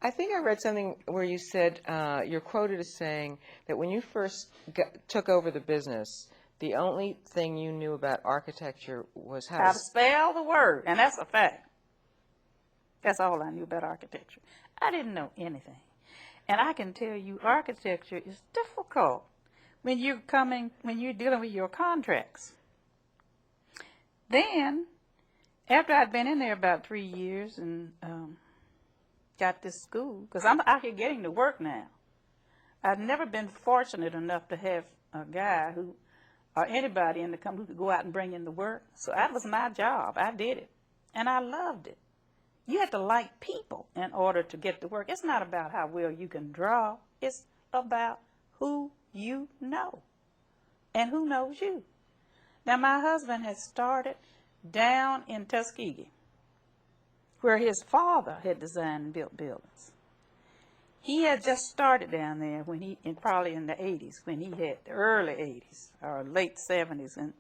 I think I read something where you said, you're quoted as saying that when you first took over the business, the only thing you knew about architecture was how to spell the word, and that's a fact. That's all I knew about architecture. I didn't know anything. And I can tell you, architecture is difficult when you're dealing with your contracts. Then, after I'd been in there about 3 years and got this school, because I'm out here getting to work now. I've never been fortunate enough to have a guy who, or anybody in the company who could go out and bring in the work. So that was my job. I did it. And I loved it. You have to like people in order to get the work. It's not about how well you can draw. It's about who you know and who knows you. Now, my husband has started down in Tuskegee, where his father had designed and built buildings. He had just started down there when probably in the 80s, when he had the early 80s or late 70s. And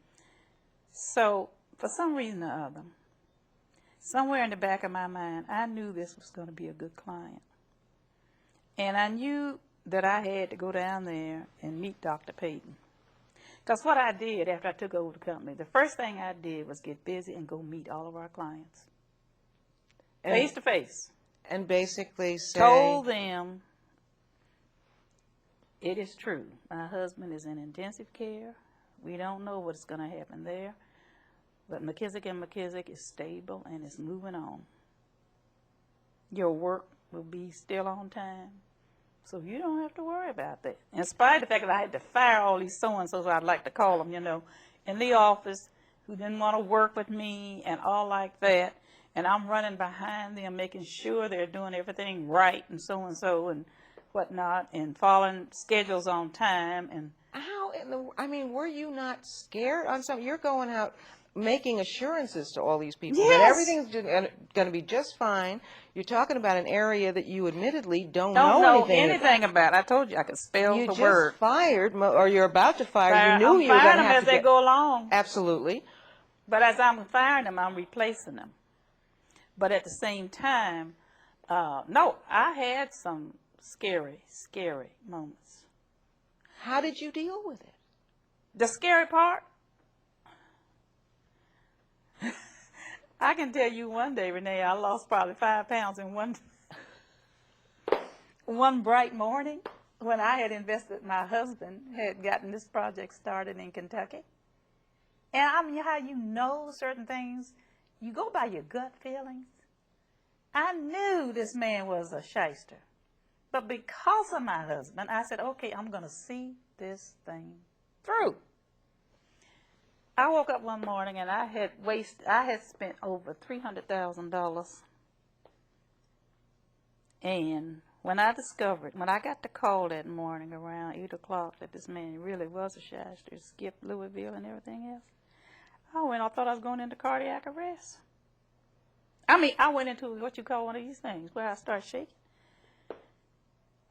so, for some reason or other, somewhere in the back of my mind, I knew this was going to be a good client. And I knew that I had to go down there and meet Dr. Payton. Because what I did after I took over the company, the first thing I did was get busy and go meet all of our clients. Face to face. And basically say... Told them, it is true. My husband is in intensive care. We don't know what's going to happen there. But McKissack and McKissack is stable and is moving on. Your work will be still on time. So you don't have to worry about that. In spite of the fact that I had to fire all these so-and-sos, I'd like to call them, in the office who didn't want to work with me and all like that. And I'm running behind them, making sure they're doing everything right and so and whatnot, and following schedules on time. And how were you not scared on something? You're going out making assurances to all these people that everything's going to be just fine. You're talking about an area that you admittedly don't know anything about. I told you I could spell the word. You just fired, or you're about to fire. You knew you were going to have to as they go along. Absolutely. But as I'm firing them, I'm replacing them. But at the same time, no, I had some scary moments. How did you deal with it? The scary part? I can tell you one day, Renee, I lost probably 5 pounds in one bright morning when I had invested. My husband had gotten this project started in Kentucky. And I mean, how you know certain things, you go by your gut feelings. I knew this man was a shyster. But because of my husband, I said, okay, I'm going to see this thing through. I woke up one morning and I had spent over $300,000. And when I got the call that morning around 8 o'clock that this man really was a shyster, skipped Louisville and everything else, I thought I was going into cardiac arrest. I went into what you call one of these things where I start shaking.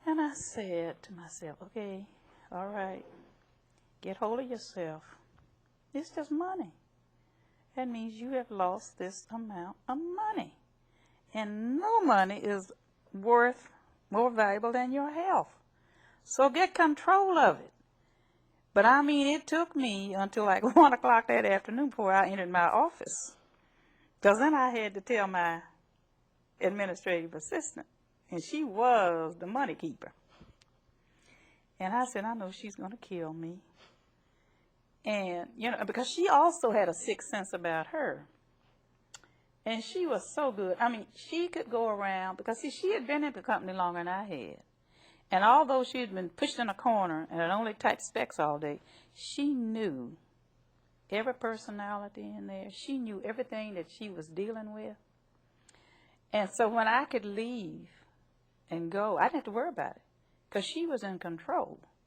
And I said to myself, okay, all right, get hold of yourself. It's just money. That means you have lost this amount of money. And no money is worth more valuable than your health. So get control of it. But it took me until like 1 o'clock that afternoon before I entered my office. Because then I had to tell my administrative assistant, and she was the money keeper. And I said, I know she's going to kill me. And, because she also had a sixth sense about her. And she was so good. She could go around, because she had been in the company longer than I had. And although she had been pushed in a corner and had only typed specs all day, she knew every personality in there. She knew everything that she was dealing with. And so when I could leave and go, I didn't have to worry about it, because she was in control.